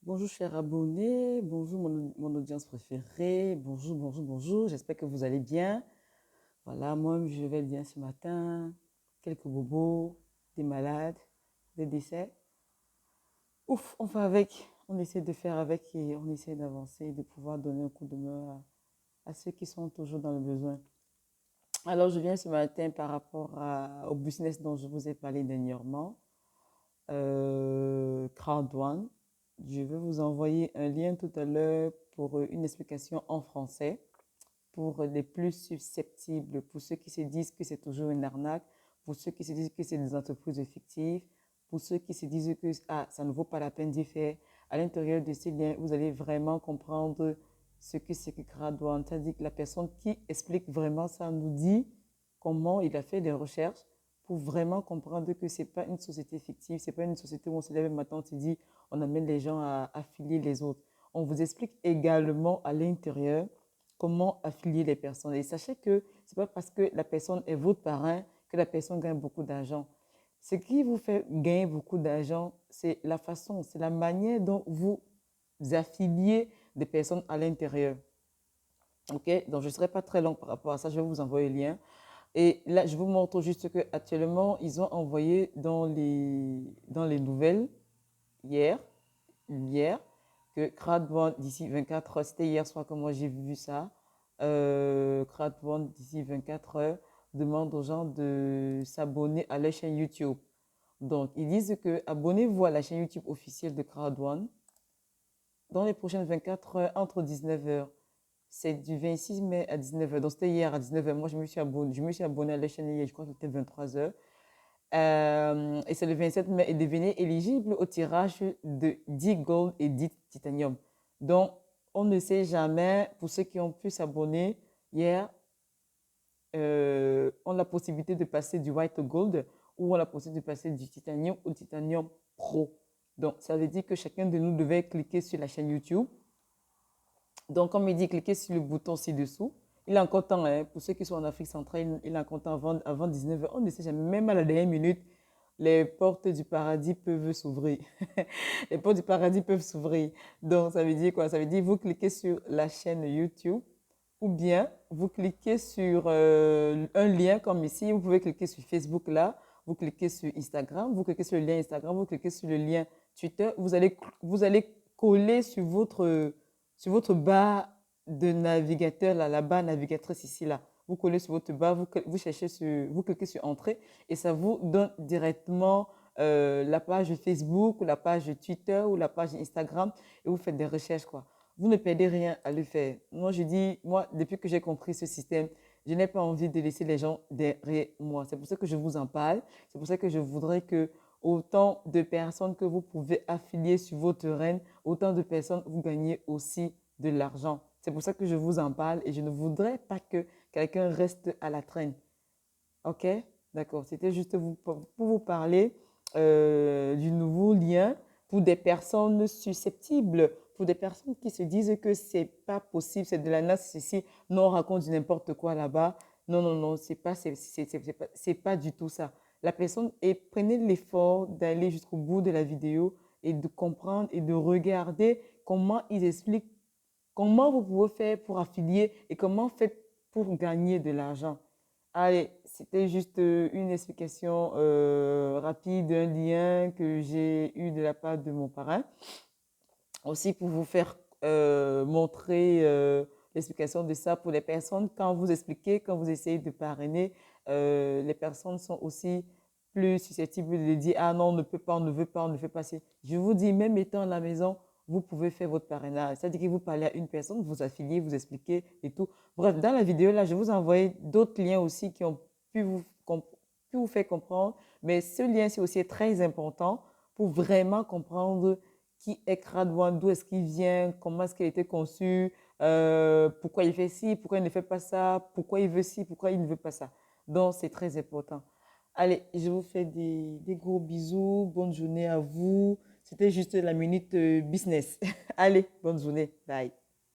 Bonjour chers abonnés, bonjour mon audience préférée, bonjour, j'espère que vous allez bien. Voilà, moi je vais bien ce matin, quelques bobos, des malades, des décès. Ouf, on fait avec, on essaie de faire avec et on essaie d'avancer, de pouvoir donner un coup de main à ceux qui sont toujours dans le besoin. Alors je viens ce matin par rapport au business dont je vous ai parlé dernièrement. Crowd1. Je vais vous envoyer un lien tout à l'heure pour une explication en français pour les plus susceptibles, pour ceux qui se disent que c'est toujours une arnaque, pour ceux qui se disent que c'est des entreprises fictives, pour ceux qui se disent que ça ne vaut pas la peine d'y faire. À l'intérieur de ces liens, vous allez vraiment comprendre ce que c'est que Crowd1. C'est-à-dire que la personne qui explique vraiment ça nous dit comment il a fait des recherches pour vraiment comprendre que ce n'est pas une société fictive, ce n'est pas une société où on se lève le matin, on se dit, on amène les gens à affilier les autres. On vous explique également à l'intérieur comment affilier les personnes. Et sachez que ce n'est pas parce que la personne est votre parrain que la personne gagne beaucoup d'argent. Ce qui vous fait gagner beaucoup d'argent, c'est la façon, c'est la manière dont vous affiliez des personnes à l'intérieur. OK? Donc, je ne serai pas très long par rapport à ça. Je vais vous envoyer le lien. Et là, je vous montre juste qu'actuellement, ils ont envoyé dans les nouvelles hier, hier que Crowd1 d'ici 24 heures, c'était hier soir que moi j'ai vu ça, Crowd1 d'ici 24 heures demande aux gens de s'abonner à leur chaîne YouTube. Donc, ils disent que abonnez-vous à la chaîne YouTube officielle de Crowd1 dans les prochaines 24 heures entre 19 heures. C'est du 26 mai à 19 heures. Donc, c'était hier à 19 heures. Moi, je me suis abonné à la chaîne hier, je crois que c'était 23 heures. Et c'est le 27 mai et devenez éligible au tirage de 10 gold et 10 titanium. Donc, on ne sait jamais, pour ceux qui ont pu s'abonner hier, on a la possibilité de passer du white au gold ou on a la possibilité de passer du titanium au titanium pro. Donc, ça veut dire que chacun de nous devait cliquer sur la chaîne YouTube. Donc, comme il dit, cliquez sur le bouton ci-dessous. Il a encore temps, hein, pour ceux qui sont en Afrique centrale, il a encore temps avant 19 heures. On ne sait jamais, même à la dernière minute, les portes du paradis peuvent s'ouvrir. Les portes du paradis peuvent s'ouvrir. Donc, ça veut dire quoi? Ça veut dire vous cliquez sur la chaîne YouTube ou bien vous cliquez sur un lien comme ici. Vous pouvez cliquer sur Facebook là, vous cliquez sur Instagram, vous cliquez sur le lien Instagram, vous cliquez sur le lien Twitter. Vous allez coller sur votre barre de navigateur, là, la barre navigatrice ici, là. Vous collez sur votre barre, vous cliquez sur Entrée et ça vous donne directement la page Facebook ou la page Twitter ou la page Instagram et vous faites des recherches, quoi. Vous ne perdez rien à le faire. Moi, je dis, moi, depuis que j'ai compris ce système, je n'ai pas envie de laisser les gens derrière moi. C'est pour ça que je vous en parle. C'est pour ça que je voudrais que autant de personnes que vous pouvez affilier sur vos terrains, autant de personnes vous gagnez aussi de l'argent. C'est pour ça que je vous en parle et je ne voudrais pas que quelqu'un reste à la traîne. OK? D'accord. C'était juste pour vous parler du nouveau lien pour des personnes susceptibles, pour des personnes qui se disent que c'est pas possible, c'est de la narcissisme, non, on raconte du n'importe quoi là-bas. Non, non, non, c'est pas du tout ça. La personne, et prenez l'effort d'aller jusqu'au bout de la vidéo et de comprendre et de regarder comment ils expliquent, comment vous pouvez faire pour affilier et comment faites pour gagner de l'argent. Allez, c'était juste une explication rapide d'un lien que j'ai eu de la part de mon parrain. Aussi pour vous faire montrer l'explication de ça pour les personnes. Quand vous expliquez, quand vous essayez de parrainer, les personnes sont aussi plus susceptibles de dire, ah non, on ne peut pas, on ne veut pas, on ne fait pas. Je vous dis, même étant à la maison, vous pouvez faire votre parrainage. C'est-à-dire que vous parlez à une personne, vous affiliez, vous expliquez et tout. Bref, dans la vidéo, là, je vous ai envoyé d'autres liens aussi qui ont pu vous faire comprendre. Mais ce lien-ci aussi est très important pour vraiment comprendre qui est Crowd1, d'où est-ce qu'il vient, comment est-ce qu'il a été conçu, pourquoi il fait ci, pourquoi il ne fait pas ça, pourquoi il veut ci, pourquoi il ne veut pas ça. Donc, c'est très important. Allez, je vous fais des gros bisous. Bonne journée à vous. C'était juste la minute business. Allez, bonne journée. Bye.